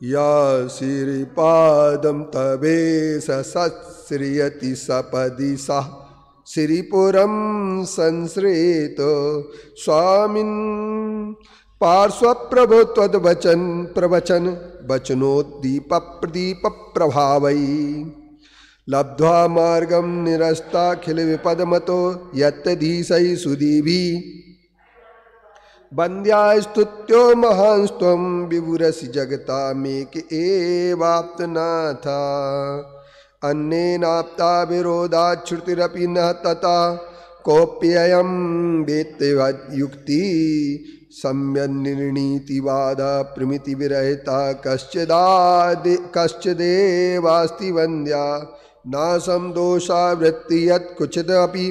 या श्रीपादं तवेश सत्श्रियति सपदि सः श्रीपुरं संश्रेतो स्वामिन् पार्श्वप्रभो त्वद्वचन प्रवचन वचनोद्दीप प्रदीप प्रभावै लब्ध्वा मार्गं निरस्ताखिल विपदमतो यत्तधीशै सुदीभिः वन्द्यास्तुत्यो महांस्त्वं विभुरसि जगतामेक एवाप्तनाथा अन्येनाप्ता विरोधात् श्रुतिरपि न तथा कोऽप्ययं वेत्तयुक्ति सम्यन्निर्णीतिवादा प्रमितिविरहिता कश्चिदेवास्ति वन्द्या नाशं दोषावृत्ति यत्कुचिदपि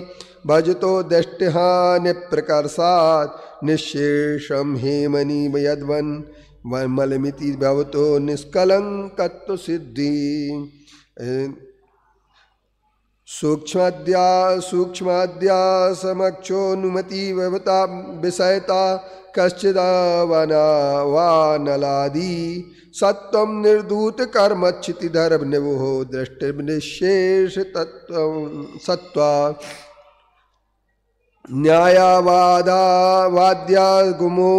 भजतो दृष्टिहानिप्रकर्षात् निःशेषं हेमनि यद्वन् मलमिति भवतो निष्कलङ्कत्व सिद्धि सूक्ष्माद्या समक्षोनुमति भवता विषयता कश्चिदावनावानलादि सत्वं निर्धूत कर्मच्छिति धर्म निवो दृष्टिनिशेष तत्व सत्वा न्यायावाद्या गुमो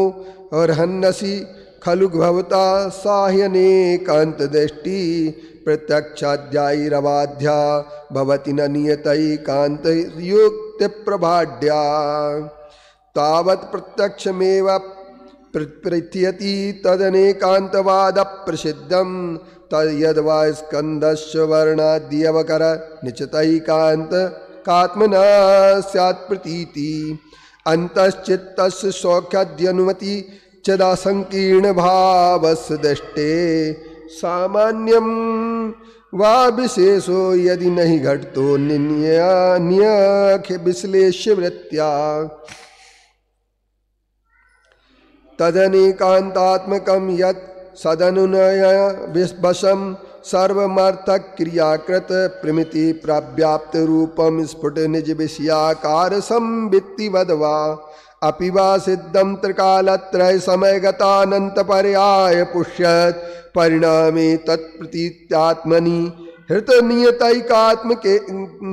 और हन्नसी खलु भवता साह्यनेकांत दृष्टि प्रत्यक्षाध्यायीरवाध्या भवति न नियतैकांत युक्ति प्रभाड्या तावत् प्रत्यक्षमेव प्रत्यति तदनेकांतवाद प्रसिद्धं तद्यद्वा स्कंदस्य वर्णाद्यवकर निश्चितैकांत कात्मना स्यात् प्रतीति अंतश्चित्तस्य सौख्याद्यनुमति चदा संकीर्ण भावस्य दृष्टे सामान्यं वा विशेषो यदि नहीं घटतो निन्यान्यख विश्लेष्य वृत्त्या तदनेकांतात्मकं यत् सदनुनय विवशं सर्वमर्थक क्रियाकृत प्रमिति प्राव्याप्त रूपम स्फुट निज विषयाकार संवित्ति वदवा अपि वा सिद्धं त्रिकालत्रय समयगतानंत पर्याय पुष्यत परिणामे तत्प्रतीत्यात्मनि हृत नियतैकात्मके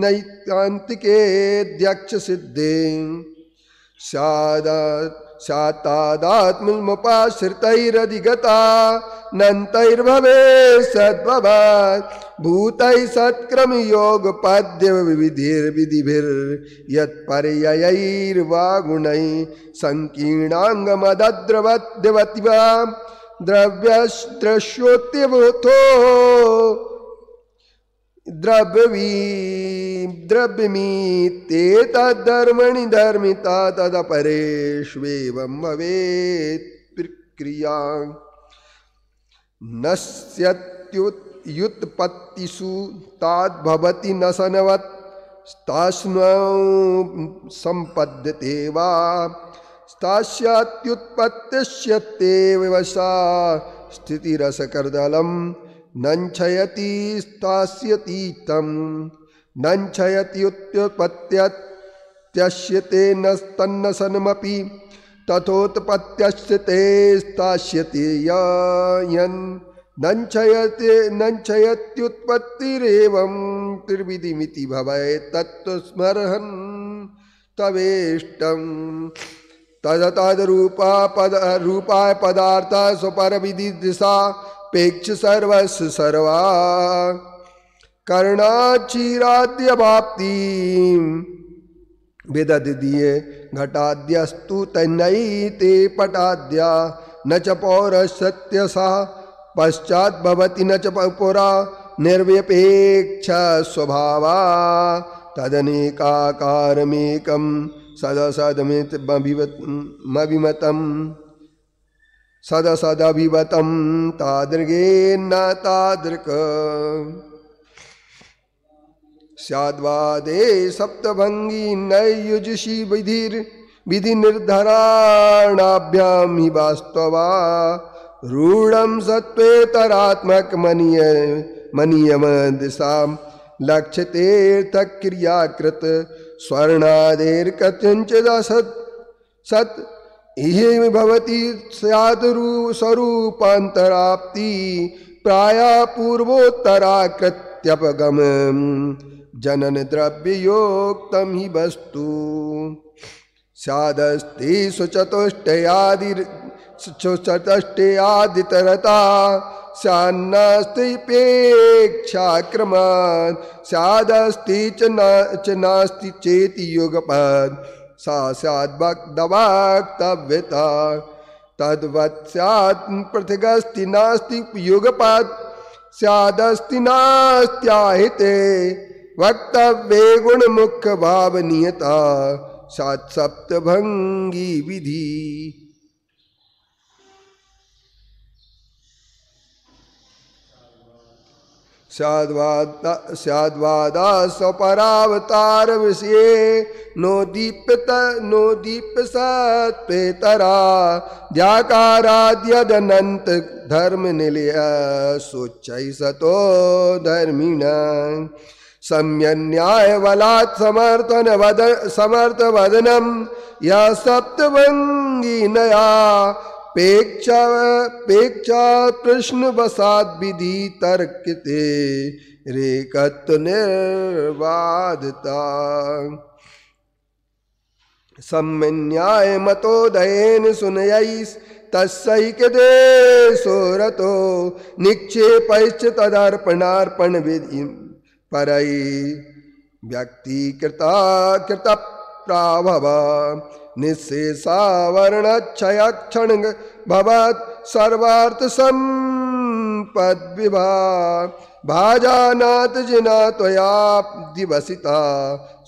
नैकांतिके द्यक्ष सिद्धे स्यात्तादात्ममुपाश्रितैरधिगता नन्तैर्भवे सद्भवात् भूतैः सत्क्रम योग पद्य विधिर्विधिभिर्यत्पर्ययैर्वा गुणैः संकीर्णांगमदद्रवद्यवति वा द्रव्यस्त्रश्योत्यवोथो द्रव्यमीत्येतद्धर्मणि धर्मिता तदपरेष्वेवं भवेत् प्रक्रिया नश्यत्युत्पत्तिषु ताद्भवति न सनवत् स्ताश्नौ सम्पद्यते वा स्तास्यात्युत्पत्तिष्यते विवशा स्थितिरसकर्दलं नञ्छयति स्थास्यति तं नञ्छयत्युत्पत्त्यस्यते नस्तन्नसनमपि तथोत्पत्त्यस्यते स्थास्यति यन् नञ्छयत्युत्पत्तिरेवं त्रिविधिमिति भवेत् तत्त्वस्मरन् तवेष्टं तदतद्रूपाय पदार्था स्वपरविधि दिशा पेक्ष सर्वस्य सर्वा कर्णाचीराद्यवाप्ति विदधीये घटाद्यस्तु तन्नैते पटाद्या न च पौरसत्यसा पश्चात् भवति न च पुरा निर्व्यपेक्षा स्वभावा तदनेकाकारमेकं सदसदमितमभिमतं सदसदभिवतं तादृगेन्न तादृक् स्याद्वादे सप्तभंगी नैयुजुषी विधिर्विधिनिर्धराणाभ्यां हि वास्तवा रूढ़ं सत्त्वेतरात्मक मनीयम दिशां लक्ष्यतेऽर्थक्रियाकृत स्वर्णादेर्कथञ्चिदसत् सत् इहे भवति स्यादरु स्वरूपान्तराप्ति प्राया पूर्वोत्तरा कृत्यपगम जनन द्रव्ययोक्तं हि वस्तु स्यादस्ति सुचतुष्टयादितरता स्यान्नास्तिपेक्षाक्रमात् स्यादस्ति च नास्ति चेति युगपत् सा स्याद्वक्तव्यता तद्वत् स्यात् पृथगस्ति नास्ति युगपत् स्यादस्ति नास्त्याहिते वक्तव्ये गुणमुख्य भावनीयता सात सप्तभंगी विधि स्याद्वादा स्वपरावतार विषये नोदीप्य सत्पेतरा ध्याकाराद्यदनंत धर्म निलय सोच्चै सतो धर्मिणा सम्यन्याय बलात् समर्थ वदनम या सप्तभंगी नया पेक्षा प्रश्न वसाद विधि तर्कते रेकत्व निर्बाधता सम्यन्याय मतोदयेन सुनयैस् तस्सैकदे सोरतो निक्षेपैश्च तदर्पणार्पण विधि परई व्यक्तिकृता कृत प्राभव निःशेषावरणक्षयक्षण भवत् सर्वार्थ संपद विभा भाजानात जिना त्वया दिवसिता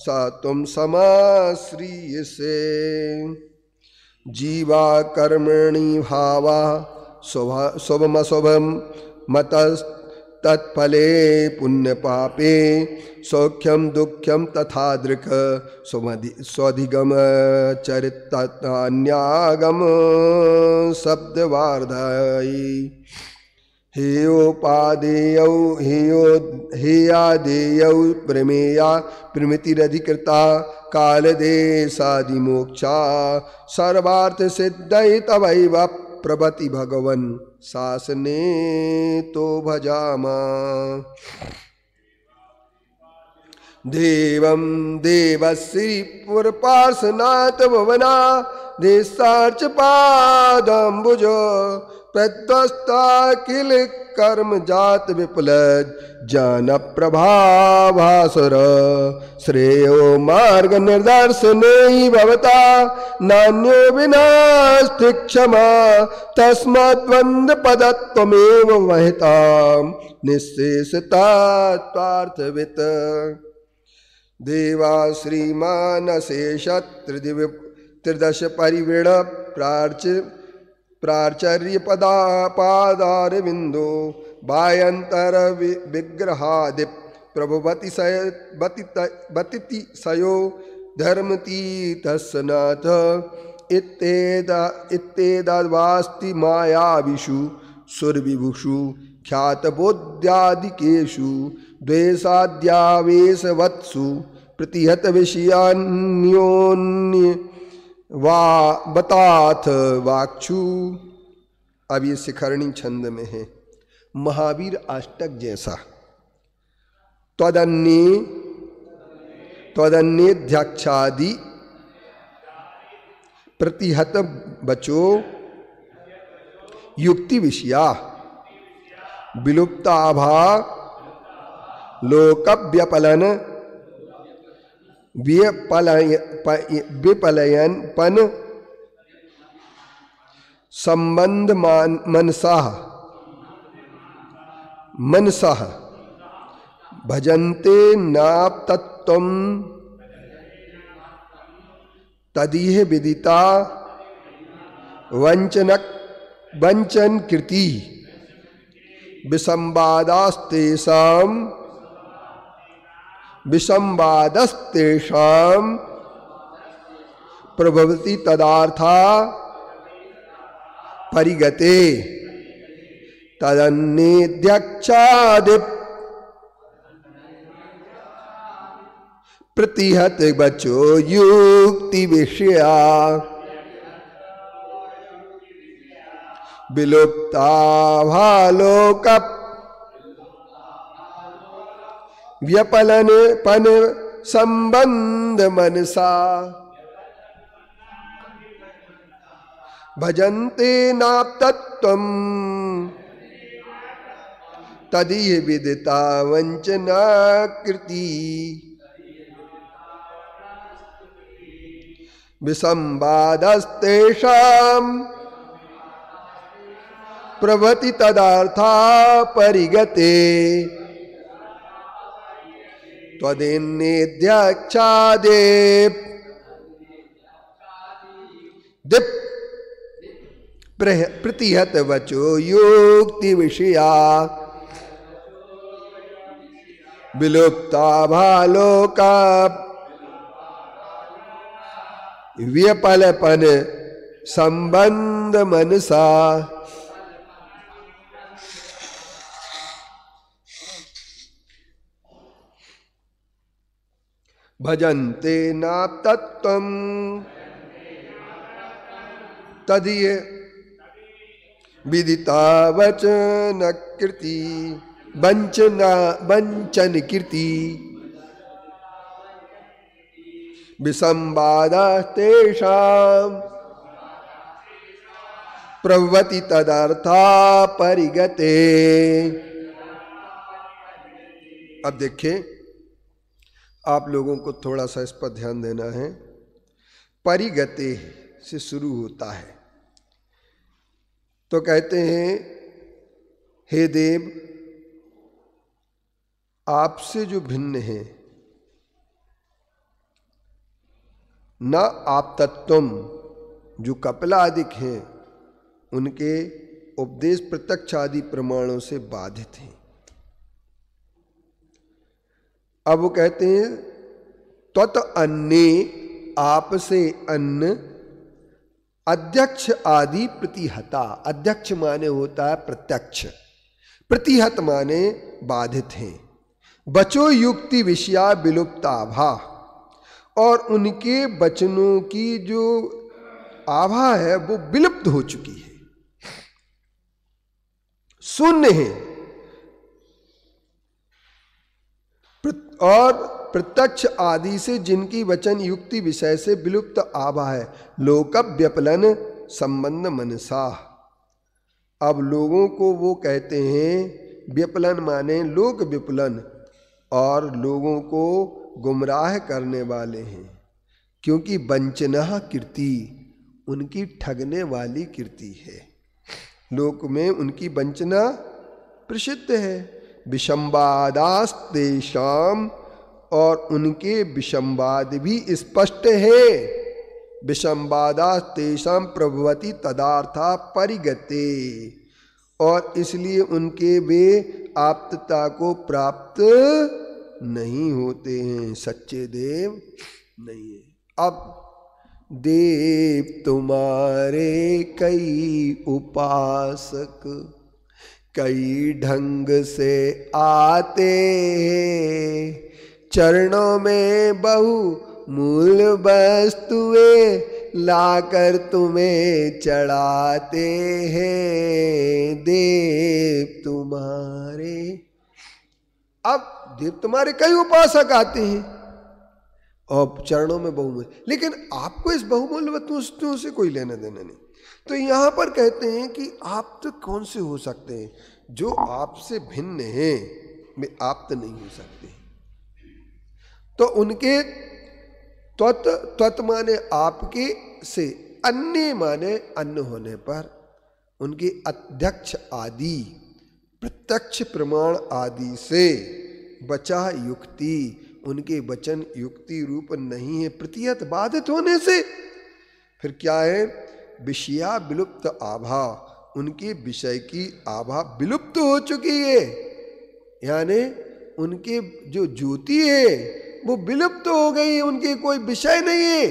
सा तुम समाश्रियसे जीवा कर्मणि भावा शुभमशुभम मतस् तत्फले पुण्य पापे सौख्यम दुख्यम तथा दृक् स्वधिगम चरितान्यागम शब्दवार्धयी हेयोपादेयौ हेयादेयौ प्रमेया प्रमितिरधिकृता कालदेशादिमोक्षा सर्वार्थ सिद्धै तवैव प्रभति भगवन् शासने तो भजामा देवं देवश्री पुरपार्शनाथ भुवना देशार्च पादम्बुज प्रध्वस्ता किल कर्म जात विपुल जन प्रभाभासुर श्रेयो मार्ग निर्दर्शने भवता नान्यो विनास्ति क्षमा तस्मात् पदत्वमेव महता निःशेषतात्वार्थवित् देवा श्रीमानशेषत्रिदश परिवृण प्राचर्य पादारविंदो बायंतर विग्रहादिप प्रभुवति सयो धर्मतीतस्नाथ इत्येतद्वास्ति मायाविषु सुरविभुषु ख्यातबोध्यादिकेषु द्वेषाद्यावेशवत्सु प्रतिहत विषयान्योन्य वा बताथ वाक्षु। अब ये शिखरणी छंद में है। महावीर अष्टक जैसा त्वदन्येध्यक्षादि प्रतिहत बचो युक्ति विषया विलुप्ताभा लोकव्यपलन विपलयनपन संबंध मनसा भजन्ते नाप्तत्वं तदीह विदिता वंचन कृति विसंवादस्तेषां प्रभवति तदार्था परिगते तदन्येध्यक्षादि प्रतिहत बचो युक्ति विषया विलुप्ताभालोक व्यपलन पन संबंध मनसा भजन्ते नाप्तत्वम् तदीय विदिता वंचना कृति विसंवादस्तेषां प्रभवति तदार्था परिगते त्वदेन्नेद्याख्यादे दिप प्रतिहत वचो युक्ति विषया विलुप्ता भालोका व्यपलपन संबंध मनसा भजन्ते नाप्तत्वम् तदीय विदिता वचन कृति वंचन कृति विसंवादस्तेषां प्रभवति तदर्था परिगते। अब देखिए, आप लोगों को थोड़ा सा इस पर ध्यान देना है। परिगते से शुरू होता है तो कहते हैं, हे देव, आपसे जो भिन्न है न आप तत्वम, जो कपिलादिक हैं उनके उपदेश प्रत्यक्ष आदि प्रमाणों से बाधित हैं। अब वो कहते हैं त्वत अन्य, आपसे अन्न, अध्यक्ष आदि प्रतिहता। अध्यक्ष माने होता है प्रत्यक्ष, प्रतिहत माने बाधित हैं। बचो युक्ति विषया विलुप्ताभा, और उनके वचनों की जो आभा है वो विलुप्त हो चुकी है, शून्य है। और प्रत्यक्ष आदि से जिनकी वचन युक्ति विषय से विलुप्त आभा है, लोक व्यपलन संबंध मनसा। अब लोगों को वो कहते हैं, व्यपलन माने लोक विपलन, और लोगों को गुमराह करने वाले हैं, क्योंकि वंचना कीर्ति उनकी ठगने वाली कीर्ति है। लोक में उनकी वंचना प्रसिद्ध है। विसंवादास्तेषाम, और उनके विसंवाद भी स्पष्ट है। विसंवादास्तेषाम प्रभवति तदार्था परिगते, और इसलिए उनके वे आप्तता को प्राप्त नहीं होते हैं, सच्चे देव नहीं है। अब देव तुम्हारे कई उपासक कई ढंग से आते हैं, चरणों में बहु मूल वस्तुएं लाकर तुम्हें चढ़ाते हैं देव तुम्हारे। अब देव तुम्हारे कई उपासक आते हैं और चरणों में बहुमूल्य, लेकिन आपको इस बहुमूल्य वस्तुओं से कोई लेना देना नहीं। तो यहाँ पर कहते हैं कि आप तो कौन से हो सकते हैं, जो आपसे भिन्न हैं वे आप तो नहीं हो सकते। तो उनके त्वत माने आपके से, अन्य माने अन्य होने पर, उनके अध्यक्ष आदि प्रत्यक्ष प्रमाण आदि से बचा युक्ति, उनके वचन युक्ति रूप नहीं है, प्रतिहत बाधित होने से। फिर क्या है, विषया विलुप्त आभा, उनके विषय की आभा विलुप्त हो चुकी है, यानी उनके जो ज्योति है वो विलुप्त हो गई, उनके कोई विषय नहीं है।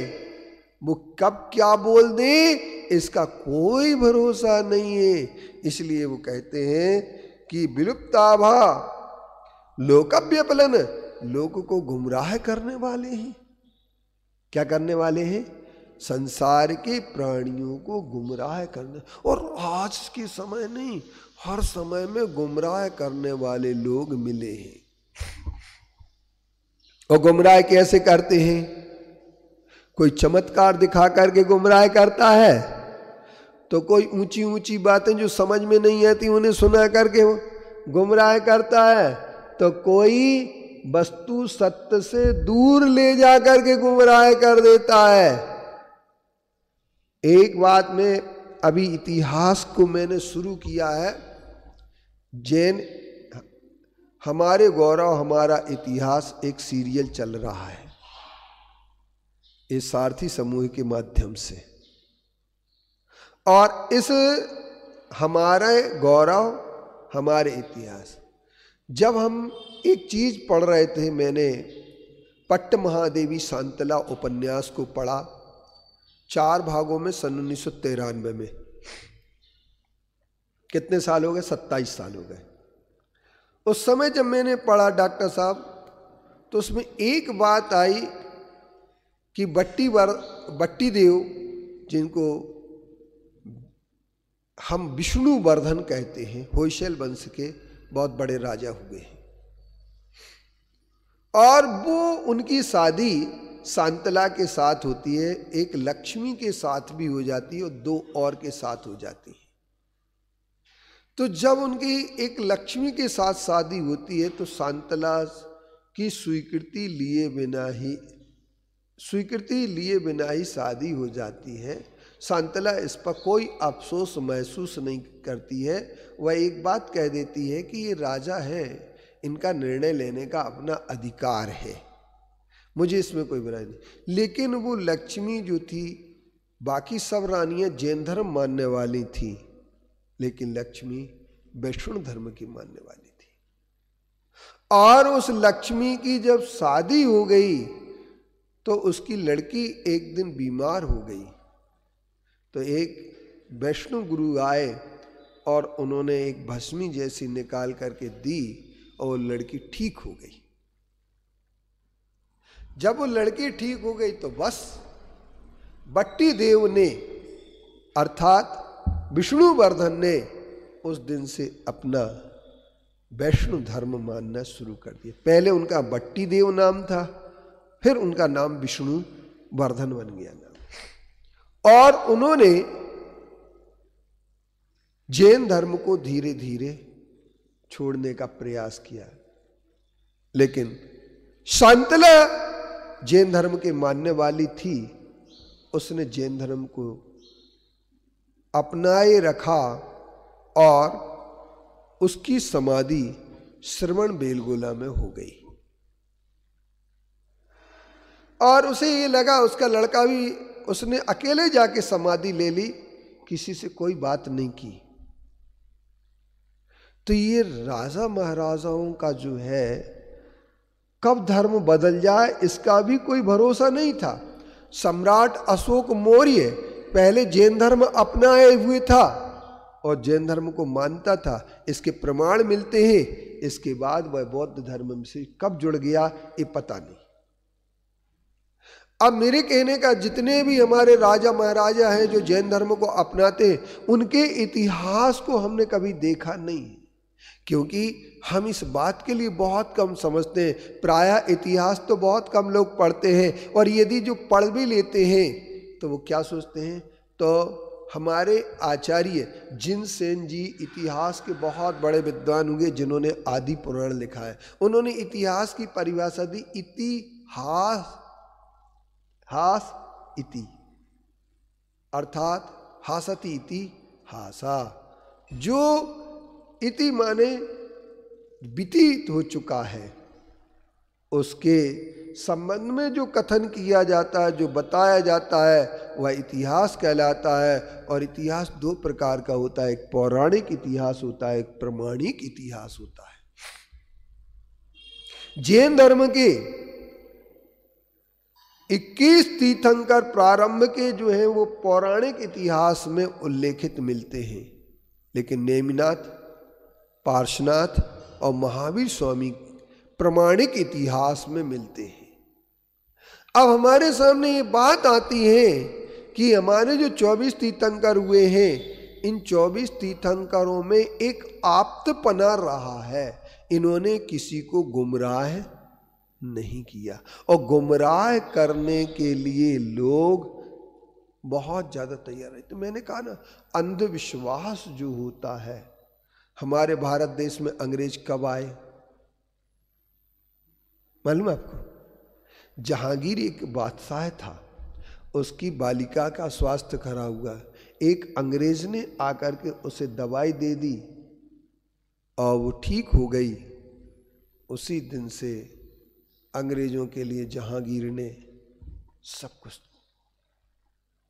वो कब क्या बोल दे इसका कोई भरोसा नहीं है। इसलिए वो कहते हैं कि विलुप्ताभा लोकव्यपलन, लोक को गुमराह करने वाले हैं। क्या करने वाले हैं? संसार के प्राणियों को गुमराह करने, और आज के समय नहीं, हर समय में गुमराह करने वाले लोग मिले हैं। और गुमराह कैसे करते हैं? कोई चमत्कार दिखा करके गुमराह करता है, तो कोई ऊंची ऊंची बातें जो समझ में नहीं आती उन्हें सुना करके गुमराह करता है, तो कोई वस्तु सत्य से दूर ले जा करके गुमराह कर देता है। एक बात में अभी इतिहास को मैंने शुरू किया है, जैन हमारे गौरव हमारा इतिहास एक सीरियल चल रहा है इस सारथी समूह के माध्यम से, और इस हमारे गौरव हमारे इतिहास, जब हम एक चीज पढ़ रहे थे, मैंने पट्ट महादेवी शांतला उपन्यास को पढ़ा 4 भागों में सन 1993 में। कितने साल हो गए? 27 साल हो गए। उस समय जब मैंने पढ़ा डॉक्टर साहब, तो उसमें एक बात आई कि बट्टी देव, जिनको हम विष्णु वर्धन कहते हैं, होयसल वंश के बहुत बड़े राजा हुए हैं, और वो उनकी शादी शांतला के साथ होती है, एक लक्ष्मी के साथ भी हो जाती है और 2 और के साथ हो जाती है। तो जब उनकी एक लक्ष्मी के साथ शादी होती है, तो शांतला की स्वीकृति लिए बिना ही शादी हो जाती है। शांतला इस पर कोई अफसोस महसूस नहीं करती है। वह एक बात कह देती है कि ये राजा हैं, इनका निर्णय लेने का अपना अधिकार है, मुझे इसमें कोई बुराई नहीं। लेकिन वो लक्ष्मी जो थी, बाकी सब रानियां जैन धर्म मानने वाली थी, लेकिन लक्ष्मी वैष्णव धर्म की मानने वाली थी। और उस लक्ष्मी की जब शादी हो गई, तो उसकी लड़की एक दिन बीमार हो गई, तो एक वैष्णव गुरु आए और उन्होंने एक भस्मी जैसी निकाल करके दी, और वो लड़की ठीक हो गई। जब वो लड़की ठीक हो गई, तो बस बट्टी देव ने, अर्थात विष्णुवर्धन ने, उस दिन से अपना वैष्णव धर्म मानना शुरू कर दिया। पहले उनका बट्टी देव नाम था, फिर उनका नाम विष्णुवर्धन बन गया नाम, और उन्होंने जैन धर्म को धीरे धीरे छोड़ने का प्रयास किया। लेकिन शांतला जैन धर्म के मानने वाली थी, उसने जैन धर्म को अपनाए रखा, और उसकी समाधि श्रवण बेलगोला में हो गई। और उसे ये लगा, उसका लड़का भी, उसने अकेले जाके समाधि ले ली, किसी से कोई बात नहीं की। तो ये राजा महाराजाओं का जो है, कब धर्म बदल जाए इसका भी कोई भरोसा नहीं था। सम्राट अशोक मौर्य पहले जैन धर्म अपनाए हुए था और जैन धर्म को मानता था, इसके प्रमाण मिलते हैं। इसके बाद वह बौद्ध धर्म से कब जुड़ गया ये पता नहीं। अब मेरे कहने का, जितने भी हमारे राजा महाराजा हैं जो जैन धर्म को अपनाते हैं, उनके इतिहास को हमने कभी देखा नहीं, क्योंकि हम इस बात के लिए बहुत कम समझते हैं। प्रायः इतिहास तो बहुत कम लोग पढ़ते हैं, और यदि जो पढ़ भी लेते हैं तो वो क्या सोचते हैं, तो हमारे आचार्य जिनसेन जी इतिहास के बहुत बड़े विद्वान हुए, जिन्होंने आदि पुराण लिखा है। उन्होंने इतिहास की परिभाषा दी, हास इति, अर्थात हासति इति हासा, जो इति माने व्यतीत हो चुका है, उसके संबंध में जो कथन किया जाता है, जो बताया जाता है, वह इतिहास कहलाता है। और इतिहास 2 प्रकार का होता है, एक पौराणिक इतिहास होता है, एक प्रमाणिक इतिहास होता है। जैन धर्म के 21 तीर्थंकर प्रारंभ के जो हैं वो पौराणिक इतिहास में उल्लेखित मिलते हैं, लेकिन नेमिनाथ, पार्श्वनाथ और महावीर स्वामी प्रमाणिक इतिहास में मिलते हैं। अब हमारे सामने ये बात आती है कि हमारे जो 24 तीर्थंकर हुए हैं, इन 24 तीर्थंकरों में एक आप्तपना रहा है। इन्होंने किसी को गुमराह नहीं किया, और गुमराह करने के लिए लोग बहुत ज़्यादा तैयार है। तो मैंने कहा ना, अंधविश्वास जो होता है, हमारे भारत देश में अंग्रेज कब आए मालूम है आपको? जहांगीर एक बादशाह था, उसकी बालिका का स्वास्थ्य खराब हुआ, एक अंग्रेज ने आकर के उसे दवाई दे दी और वो ठीक हो गई। उसी दिन से अंग्रेजों के लिए जहांगीर ने सब कुछ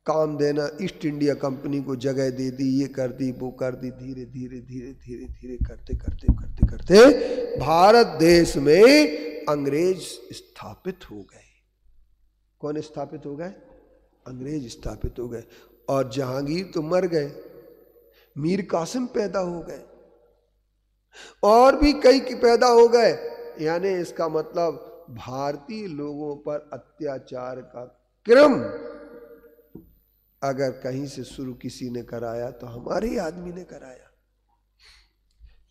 काम देना, ईस्ट इंडिया कंपनी को जगह दे दी, ये कर दी, वो कर दी। धीरे धीरे धीरे धीरे धीरे करते करते करते करते भारत देश में अंग्रेज स्थापित हो गए। कौन स्थापित हो गए? अंग्रेज स्थापित हो गए। और जहांगीर तो मर गए, मीर कासिम पैदा हो गए, और भी कई पैदा हो गए। यानी इसका मतलब भारतीय लोगों पर अत्याचार का क्रम अगर कहीं से शुरू किसी ने कराया तो हमारे ही आदमी ने कराया,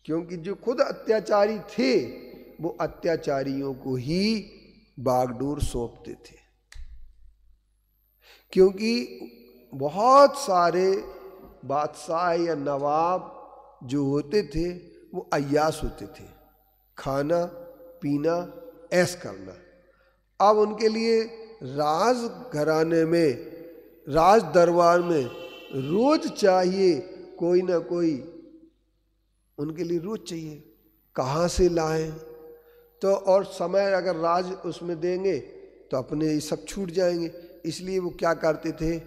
क्योंकि जो खुद अत्याचारी थे वो अत्याचारियों को ही बागडोर सौंपते थे। क्योंकि बहुत सारे बादशाह या नवाब जो होते थे वो अय्याश होते थे, खाना पीना ऐश करना। अब उनके लिए राज घराने में, राज दरबार में रोज चाहिए कोई ना कोई, उनके लिए रोज चाहिए, कहाँ से लाएं? तो और समय अगर राज उसमें देंगे तो अपने ये सब छूट जाएंगे। इसलिए वो क्या करते थे,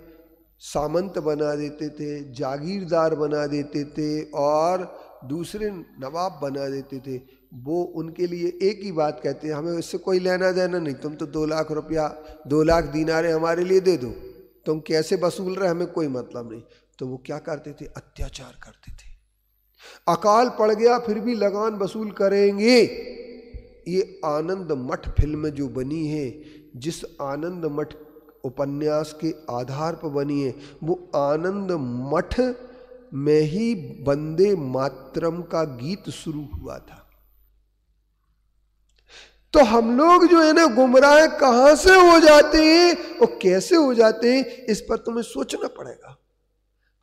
सामंत बना देते थे, जागीरदार बना देते थे और दूसरे नवाब बना देते थे। वो उनके लिए एक ही बात कहते हैं, हमें इससे कोई लेना देना नहीं, तुम तो 2 लाख रुपया 2 लाख दीनारे हमारे लिए दे दो, तुम कैसे वसूल रहे हमें कोई मतलब नहीं। तो वो क्या करते थे, अत्याचार करते थे। अकाल पड़ गया फिर भी लगान वसूल करेंगे। ये आनंद मठ फिल्म जो बनी है, जिस आनंद मठ उपन्यास के आधार पर बनी है, वो आनंद मठ में ही वंदे मातरम का गीत शुरू हुआ था। तो हम लोग जो है ना गुमराह कहां से हो जाते हैं और कैसे हो जाते हैं, इस पर तुम्हें सोचना पड़ेगा।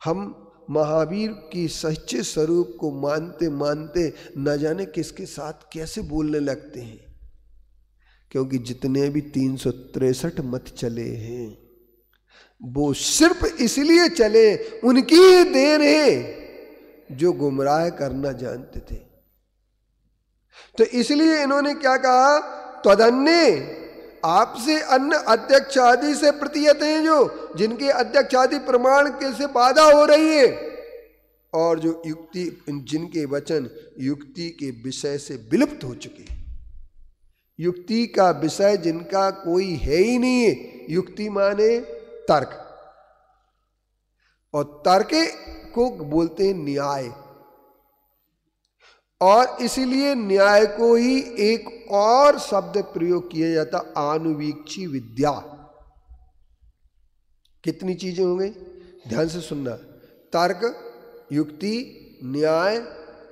हम महावीर की सच्चे स्वरूप को मानते मानते न जाने किसके साथ कैसे बोलने लगते हैं। क्योंकि जितने भी 363 मत चले हैं वो सिर्फ इसलिए चले, उनकी देन है जो गुमराह करना जानते थे। तो इसलिए इन्होंने क्या कहा, त्वदन्य, आपसे अन्य अध्यक्ष आदि से प्रतीयत हैं, जो जिनके अध्यक्ष आदि प्रमाण के से बाधा हो रही है, और जो युक्ति, जिनके वचन युक्ति के विषय से विलुप्त हो चुके हैं। युक्ति का विषय जिनका कोई है ही नहीं है। युक्ति माने तर्क, और तर्क को बोलते हैं न्याय, और इसीलिए न्याय को ही एक और शब्द प्रयोग किया जाता, आनुवीक्षी विद्या। कितनी चीजें हो गई, ध्यान से सुनना, तर्क, युक्ति, न्याय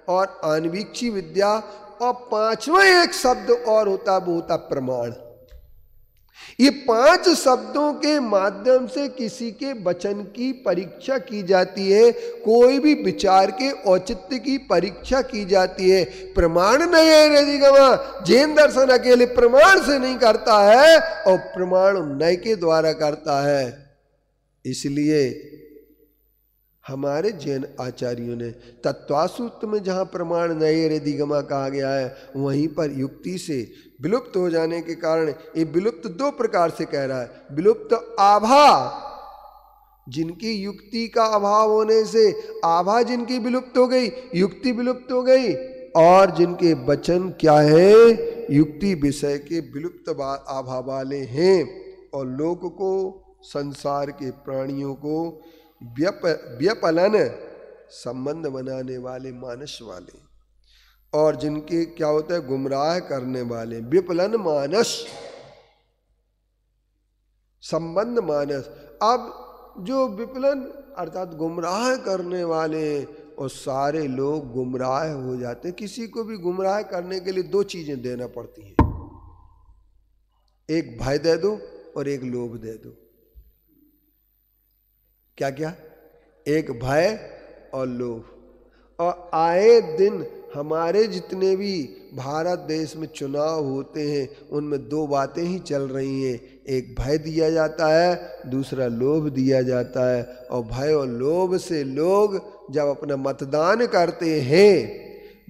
और आनुवीक्षी विद्या, और 5वां एक शब्द और होता, वो होता प्रमाण। ये 5 शब्दों के माध्यम से किसी के वचन की परीक्षा की जाती है, कोई भी विचार के औचित्य की परीक्षा की जाती है। प्रमाण नहीं है रदिगमा, जैन दर्शन अकेले प्रमाण से नहीं करता है, और प्रमाण नय के द्वारा करता है। इसलिए हमारे जैन आचार्यों ने तत्वासूत्र में जहाँ प्रमाण नये रेदिगमा कहा गया है, वहीं पर युक्ति से विलुप्त हो जाने के कारण, ये विलुप्त 2 प्रकार से कह रहा है। विलुप्त आभा, जिनकी युक्ति का अभाव होने से आभा जिनकी विलुप्त हो गई, युक्ति विलुप्त हो गई, और जिनके वचन क्या है, युक्ति विषय के विलुप्त आभा वाले हैं, और लोक को, संसार के प्राणियों को व्यपलन संबंध बनाने वाले मानस वाले, और जिनके क्या होता है, गुमराह करने वाले, व्यपलन मानस, संबंध मानस। अब जो विपलन अर्थात गुमराह करने वाले हैं, और सारे लोग गुमराह हो जाते। किसी को भी गुमराह करने के लिए दो चीजें देना पड़ती हैं, एक भय दे दो और एक लोभ दे दो। क्या क्या? एक भय और लोभ। और आए दिन हमारे जितने भी भारत देश में चुनाव होते हैं उनमें दो बातें ही चल रही हैं, एक भय दिया जाता है, दूसरा लोभ दिया जाता है। और भय और लोभ से लोग जब अपना मतदान करते हैं,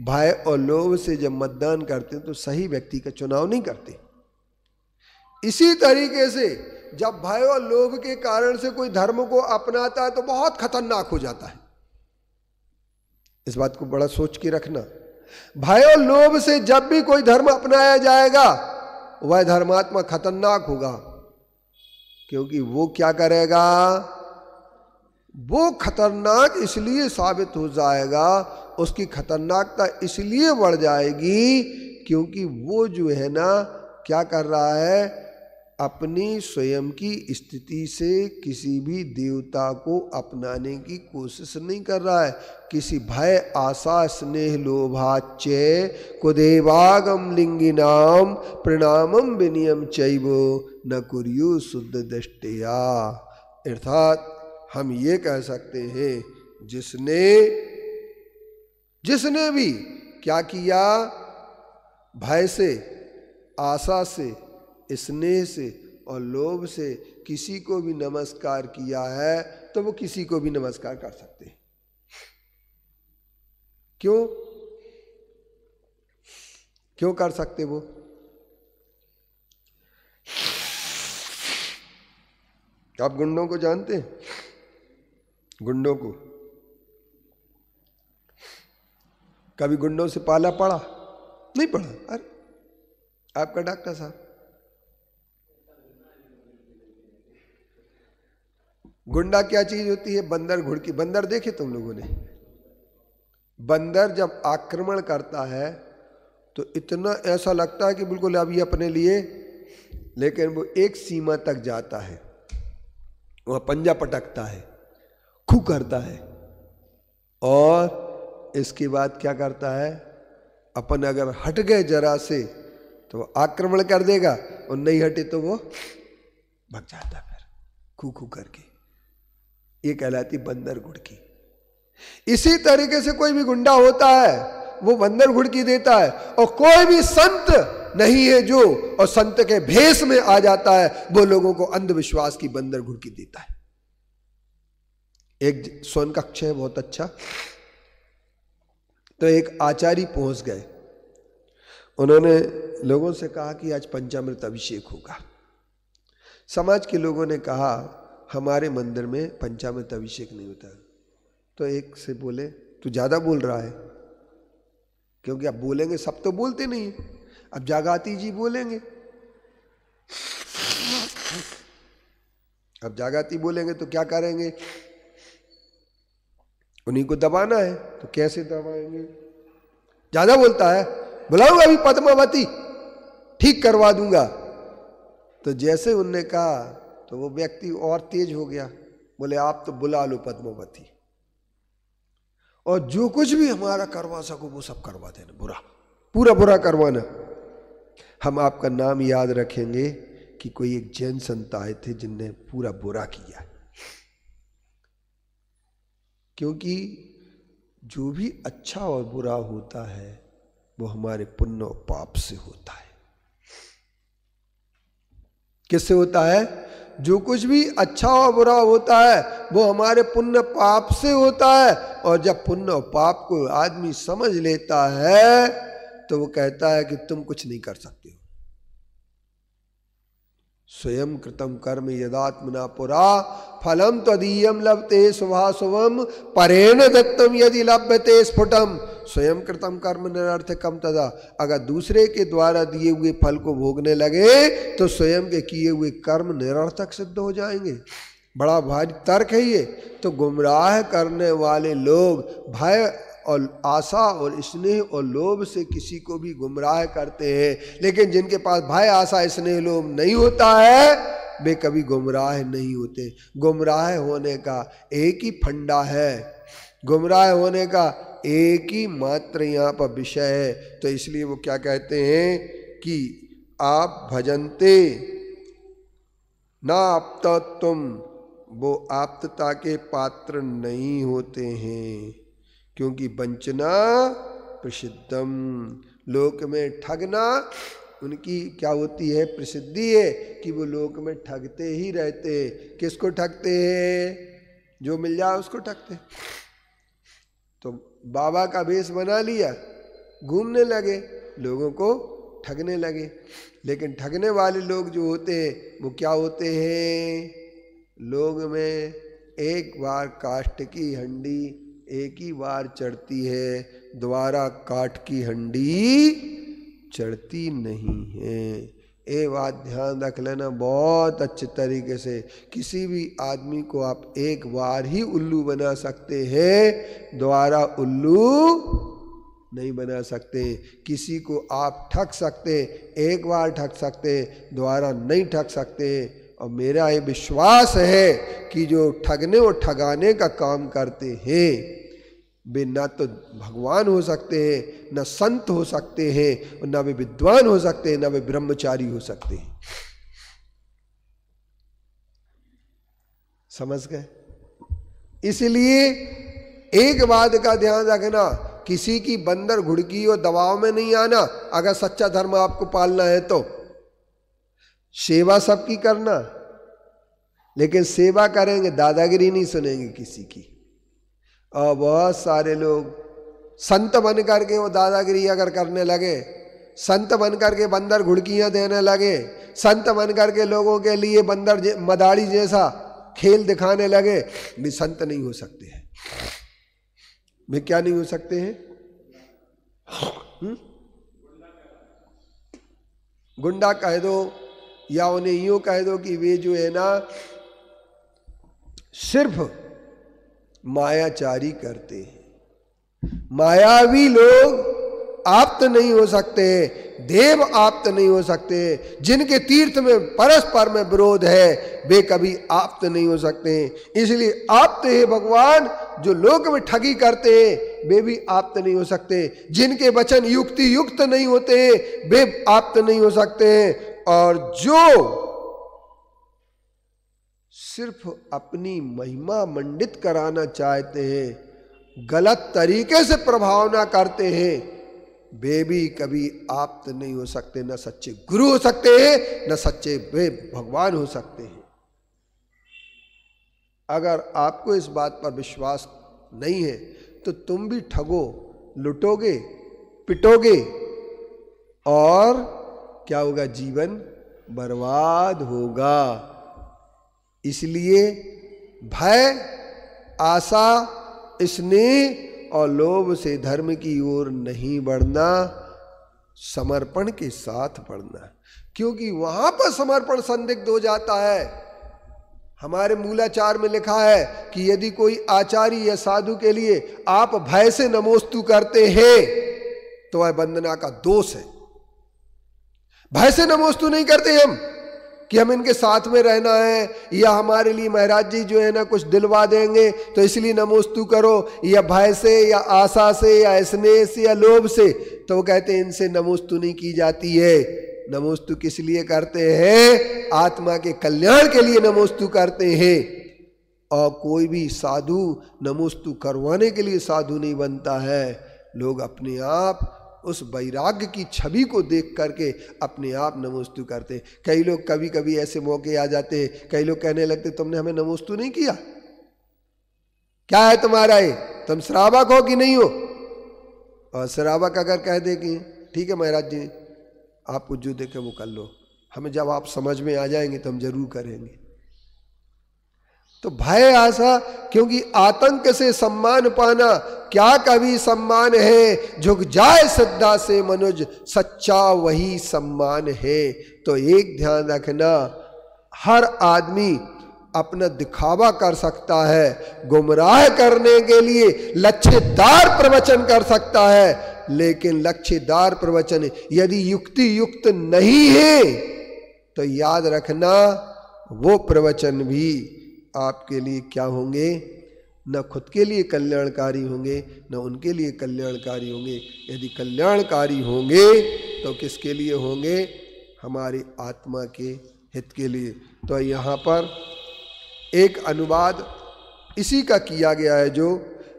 भय और लोभ से जब मतदान करते हैं तो सही व्यक्ति का चुनाव नहीं करते। इसी तरीके से जब भय और लोभ के कारण से कोई धर्म को अपनाता है तो बहुत खतरनाक हो जाता है। इस बात को बड़ा सोच के रखना। भय और लोभ से जब भी कोई धर्म अपनाया जाएगा वह धर्मात्मा खतरनाक होगा, क्योंकि वो क्या करेगा, वो खतरनाक इसलिए साबित हो जाएगा, उसकी खतरनाकता इसलिए बढ़ जाएगी क्योंकि वो जो है ना क्या कर रहा है, अपनी स्वयं की स्थिति से किसी भी देवता को अपनाने की कोशिश नहीं कर रहा है। किसी भय आशा स्नेह लोभाच्य कुदेवागम लिंगिनाम प्रणामम विनियम चैवो न कुर्यु शुद्ध दृष्टया। अर्थात हम ये कह सकते हैं जिसने भी क्या किया, भय से आशा से स्नेह से और लोभ से किसी को भी नमस्कार किया है तो वो किसी को भी नमस्कार कर सकते हैं। क्यों कर सकते वो? आप गुंडों को जानते हैं? गुंडों को कभी गुंडों से पाला पड़ा? नहीं पड़ा। अरे आपका डॉक्टर साहब, गुंडा क्या चीज होती है? बंदर घुड़की। बंदर देखे तुम लोगों ने? बंदर जब आक्रमण करता है तो इतना ऐसा लगता है कि बिल्कुल अभी अपने लिए, लेकिन वो एक सीमा तक जाता है, वह पंजा पटकता है, खू करता है, और इसके बाद क्या करता है, अपन अगर हट गए जरा से तो वो आक्रमण कर देगा, और नहीं हटे तो वो भग जाता फिर खू खू करके। ये कहलाती बंदर घुड़की। इसी तरीके से कोई भी गुंडा होता है वो बंदर घुड़की देता है, और कोई भी संत नहीं है जो और संत के भेष में आ जाता है वो लोगों को अंधविश्वास की बंदर घुड़की देता है। एक सोन कक्ष है बहुत अच्छा, तो एक आचार्य पहुंच गए, उन्होंने लोगों से कहा कि आज पंचामृत अभिषेक होगा। समाज के लोगों ने कहा हमारे मंदिर में पंचामृत अभिषेक नहीं होता। तो एक से बोले तू ज्यादा बोल रहा है, क्योंकि अब बोलेंगे सब तो बोलते नहीं, अब जागाती जी बोलेंगे, अब जागाती बोलेंगे तो क्या करेंगे, उन्हीं को दबाना है, तो कैसे दबाएंगे? ज्यादा बोलता है, बुलाऊंगा अभी पद्मावती, ठीक करवा दूंगा। तो जैसे उनने कहा तो वो व्यक्ति और तेज हो गया, बोले आप तो बुला लो पद्मावती, और जो कुछ भी हमारा करवा सको वो सब करवा देना, बुरा पूरा बुरा करवाना। हम आपका नाम याद रखेंगे कि कोई एक जैन संत आए थे जिनने पूरा बुरा किया, क्योंकि जो भी अच्छा और बुरा होता है वो हमारे पुण्य और पाप से होता है। किससे होता है? जो कुछ भी अच्छा और बुरा होता है वो हमारे पुण्य पाप से होता है, और जब पुण्य और पाप को आदमी समझ लेता है तो वो कहता है कि तुम कुछ नहीं कर सकते हो। स्वयं कृतम कर्म यदात्मना पुरा फलम त्वदीयम लभते शुभाशुभम परेण दत्तम यदि लभ्यते स्फुटम। स्वयं कृतम कर्म निरर्थकम तदा। अगर दूसरे के द्वारा दिए हुए फल को भोगने लगे तो स्वयं के किए हुए कर्म निरर्थक सिद्ध हो जाएंगे। बड़ा भारी तर्क है ये। तो गुमराह करने वाले लोग भय और आशा और स्नेह और लोभ से किसी को भी गुमराह करते हैं, लेकिन जिनके पास भय आशा स्नेह लोभ नहीं होता है वे कभी गुमराह नहीं होते। गुमराह होने का एक ही फंडा है, गुमराह होने का एक ही मात्र यहाँ पर विषय है। तो इसलिए वो क्या कहते हैं कि आप भजनते ना आप्त तुम, वो आप्तता के पात्र नहीं होते हैं, क्योंकि वंचना प्रसिद्धम, लोक में ठगना उनकी क्या होती है, प्रसिद्धि है कि वो लोक में ठगते ही रहते। किसको ठगते हैं? जो मिल जाए उसको ठगते। तो बाबा का वेश बना लिया, घूमने लगे, लोगों को ठगने लगे। लेकिन ठगने वाले लोग जो होते हैं वो क्या होते हैं, लोग में एक बार काष्ठ की हंडी एक ही बार चढ़ती है, दोबारा काठ की हंडी चढ़ती नहीं है। ये बात ध्यान रख लेना बहुत अच्छे तरीके से। किसी भी आदमी को आप एक बार ही उल्लू बना सकते हैं, दोबारा उल्लू नहीं बना सकते। किसी को आप ठग सकते, एक बार ठग सकते, दोबारा नहीं ठग सकते। और मेरा ये विश्वास है कि जो ठगने और ठगाने का काम करते हैं वे ना तो भगवान हो सकते हैं, न संत हो सकते हैं, और न वे विद्वान हो सकते हैं, न वे ब्रह्मचारी हो सकते हैं। समझ गए? इसलिए एक बात का ध्यान रखना, किसी की बंदर घुड़की और दबाव में नहीं आना। अगर सच्चा धर्म आपको पालना है तो सेवा सबकी करना, लेकिन सेवा करेंगे, दादागिरी नहीं सुनेंगे किसी की। और बहुत सारे लोग संत बन करके वो दादागिरी अगर करने लगे, संत बन करके बंदर घुड़कियां देने लगे, संत बन करके लोगों के लिए बंदर मदारी जैसा खेल दिखाने लगे, भी संत नहीं हो सकते हैं। वे क्या नहीं हो सकते हैं? गुंडा कह दो, या उन्हें यूं कह दो कि वे जो है ना सिर्फ मायाचारी करते हैं। मायावी लोग आप्त नहीं हो सकते, देव आप्त नहीं हो सकते। जिनके तीर्थ में परस्पर में विरोध है वे कभी आप्त नहीं हो सकते। इसलिए आप्त है भगवान, जो लोक में ठगी करते हैं वे भी आप्त नहीं हो सकते। जिनके वचन युक्ति युक्त नहीं होते हैं वे आप्त नहीं हो सकते। और जो सिर्फ अपनी महिमा मंडित कराना चाहते हैं, गलत तरीके से प्रभावना करते हैं, वे भी कभी आप्त नहीं हो सकते। न सच्चे गुरु हो सकते हैं, न सच्चे वे भगवान हो सकते हैं। अगर आपको इस बात पर विश्वास नहीं है तो तुम भी ठगो, लुटोगे, पिटोगे, और क्या होगा? जीवन बर्बाद होगा। इसलिए भय, आशा, स्नेह और लोभ से धर्म की ओर नहीं बढ़ना, समर्पण के साथ बढ़ना। क्योंकि वहां पर समर्पण संदिग्ध हो जाता है। हमारे मूलाचार में लिखा है कि यदि कोई आचार्य या साधु के लिए आप भय से नमोस्तु करते हैं तो वह वंदना का दोष है। भय से नमोस्तु नहीं करते हम कि हम इनके साथ में रहना है, या हमारे लिए महाराज जी जो है ना कुछ दिलवा देंगे तो इसलिए नमोस्तु करो, या भय से या आशा से या स्नेह से या लोभ से, तो वो कहते हैं इनसे नमोस्तु नहीं की जाती है। नमोस्तु किस लिए करते हैं? आत्मा के कल्याण के लिए नमोस्तु करते हैं। और कोई भी साधु नमोस्तु करवाने के लिए साधु नहीं बनता है। लोग अपने आप उस वैराग्य की छवि को देख करके अपने आप नमोस्तु करते। कई लोग कभी कभी ऐसे मौके आ जाते हैं, कई लोग कहने लगते तुमने हमें नमोस्तु नहीं किया, क्या है तुम्हारा ये, तुम श्रावक हो कि नहीं हो? और श्रावक अगर कह दे कि ठीक है महाराज जी आपको जो देखे वो कर लो, हमें जब आप समझ में आ जाएंगे तो हम जरूर करेंगे। तो भय, आशा, क्योंकि आतंक से सम्मान पाना क्या कभी सम्मान है? झुक जाए श्रद्धा से मनुज, सच्चा वही सम्मान है। तो एक ध्यान रखना, हर आदमी अपना दिखावा कर सकता है, गुमराह करने के लिए लक्ष्यदार प्रवचन कर सकता है, लेकिन लक्ष्यदार प्रवचन यदि युक्ति युक्त नहीं है तो याद रखना वो प्रवचन भी आपके लिए क्या होंगे, न खुद के लिए कल्याणकारी होंगे न उनके लिए कल्याणकारी होंगे। यदि कल्याणकारी होंगे तो किसके लिए होंगे, हमारी आत्मा के हित के लिए। तो यहाँ पर एक अनुवाद इसी का किया गया है, जो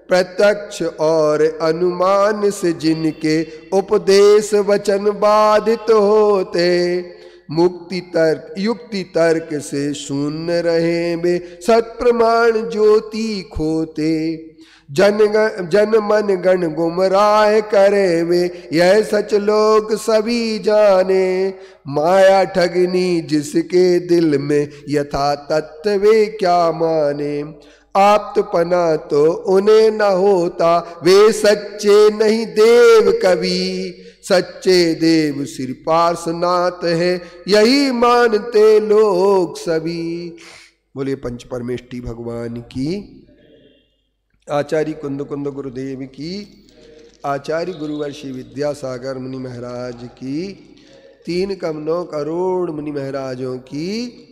प्रत्यक्ष और अनुमान से जिनके उपदेश वचन बाधित होते, मुक्ति तर्क युक्ति तर्क से शून्य रहे वे, सत्प्रमाण ज्योति खोते। जन मन गण गुमराह करे वे, यह सच लोग सभी जाने। माया ठगनी जिसके दिल में, यथा तत्व वे क्या माने। आप्तपना तो उन्हें न होता, वे सच्चे नहीं देव कभी। सच्चे देव श्री पार्श्वनाथ है, यही मानते लोग सभी। बोले पंच परमेष्टि भगवान की, आचार्य कुंद कुंद गुरुदेव की, आचार्य गुरुवर श्री विद्यासागर मुनि महाराज की, 3 करोड़ मुनि महाराजों की।